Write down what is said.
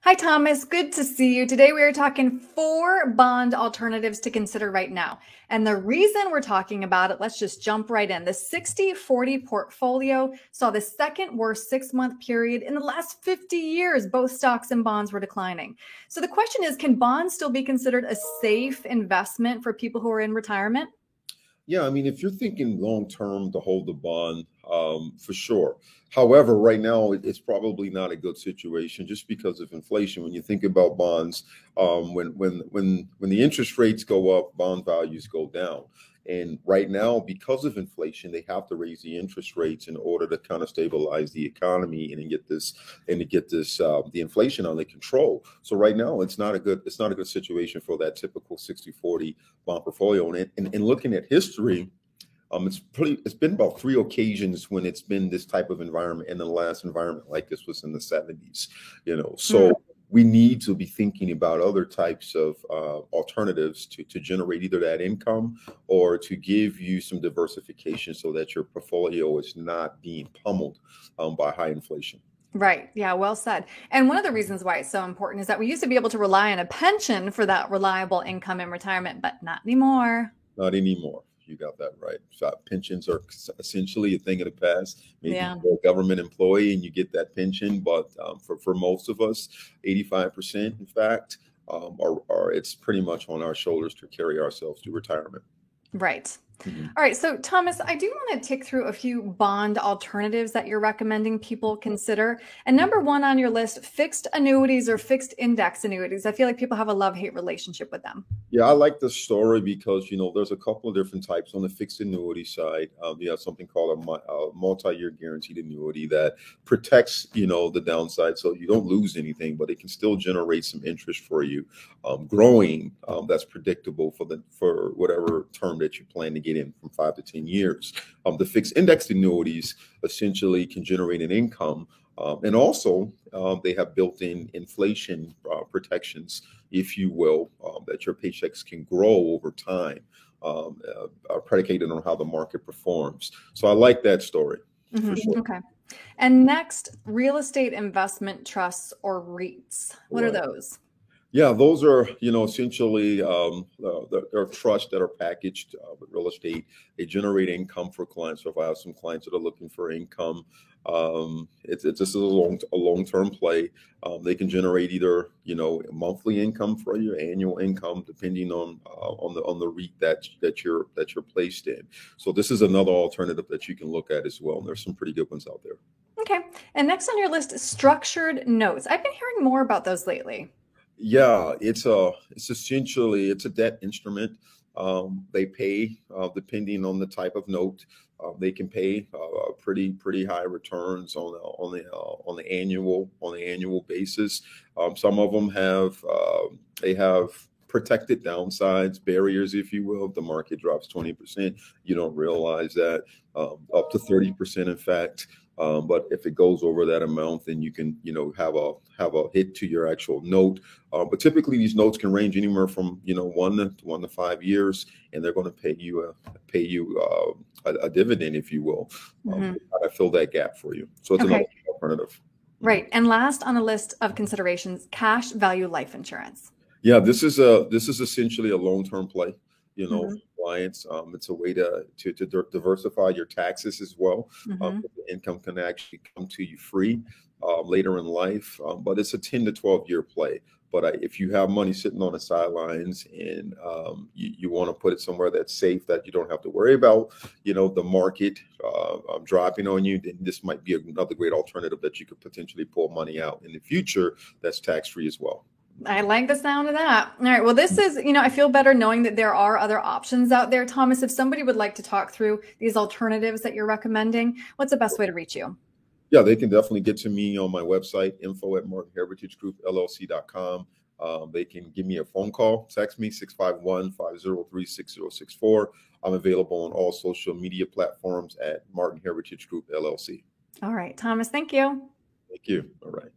Hi, Thomas. Good to see you. Today we are talking four bond alternatives to consider right now. And the reason we're talking about it, let's just jump right in. The 60/40 portfolio saw the second worst 6-month period in the last 50 years. Both stocks and bonds were declining. So the question is, can bonds still be considered a safe investment for people who are in retirement? Yeah, I mean, if you're thinking long term to hold the bond, for sure. However, right now it's probably not a good situation just because of inflation. When you think about bonds, when the interest rates go up, bond values go down. And right now, because of inflation, they have to raise the interest rates in order to kind of stabilize the economy and to get this the inflation under control. So right now, it's not a good situation for that typical 60/40 bond portfolio. And looking at history, it's been about three occasions when it's been this type of environment, and the last environment like this was in the 70s. Mm, So we need to be thinking about other types of alternatives to generate either that income or to give you some diversification so that your portfolio is not being pummeled by high inflation. right. Yeah, well said. And one of the reasons why it's so important is that we used to be able to rely on a pension for that reliable income in retirement, but not anymore. Not anymore. You got that right. So pensions are essentially a thing of the past. Maybe Yeah. you're a government employee and you get that pension, but for most of us, 85%, in fact, are it's pretty much on our shoulders to carry ourselves to retirement. Right. Mhm. All right. So, Thomas, I do want to tick through a few bond alternatives that you're recommending people consider. And number one on your list, fixed annuities or fixed index annuities. I feel like people have a love-hate relationship with them. Yeah, I like the story because there's a couple of different types on the fixed annuity side. You have something called a multi-year guaranteed annuity that protects the downside, so you don't lose anything, but it can still generate some interest for you, growing. That's predictable for whatever term that you plan to get in from 5 to 10 years. The fixed index annuities essentially can generate an income. And also, they have built-in inflation protections, if you will, that your paychecks can grow over time, are predicated on how the market performs. So I like that story for sure. Okay. And next, real estate investment trusts or REITs. What are Right. those? Yeah, those are, essentially they're trusts that are packaged with real estate. They generate income for clients. So if I have some clients that are looking for income, it's just a long-term play. They can generate either, monthly income for your annual income, depending on the REIT that you're placed in. So this is another alternative that you can look at as well. And there's some pretty good ones out there. Okay. And next on your list, structured notes. I've been hearing more about those lately. Yeah, it's a debt instrument. They pay depending on the type of note. They can pay pretty high returns on the annual basis. Some of them they have protected downsides, barriers, if you will. If the market drops 20%, you don't realize that, up to 30%, in fact. But if it goes over that amount, then you can, have a hit to your actual note. But typically, these notes can range anywhere from 1 to 5 years, and they're going to pay you a dividend, if you will, Mhm. to kind of fill that gap for you. So it's another Okay. alternative. Mhm. Right. And last on the list of considerations, cash value life insurance. Yeah, this is essentially a long-term play, Hmm. for clients. It's a way to diversify your taxes as well. Hmm. The income can actually come to you free later in life, but it's a 10 to 12 year play. But if you have money sitting on the sidelines and you want to put it somewhere that's safe, that you don't have to worry about, the market dropping on you, then this might be another great alternative that you could potentially pull money out in the future that's tax free as well. I like the sound of that. All right. Well, this is, I feel better knowing that there are other options out there. Thomas, if somebody would like to talk through these alternatives that you're recommending, what's the best way to reach you? Yeah, they can definitely get to me on my website, info@martinheritagegroupllc.com. They can give me a phone call, text me 651-503-6064. I'm available on all social media platforms at Martin Heritage Group LLC. All right, Thomas, thank you. Thank you. All right.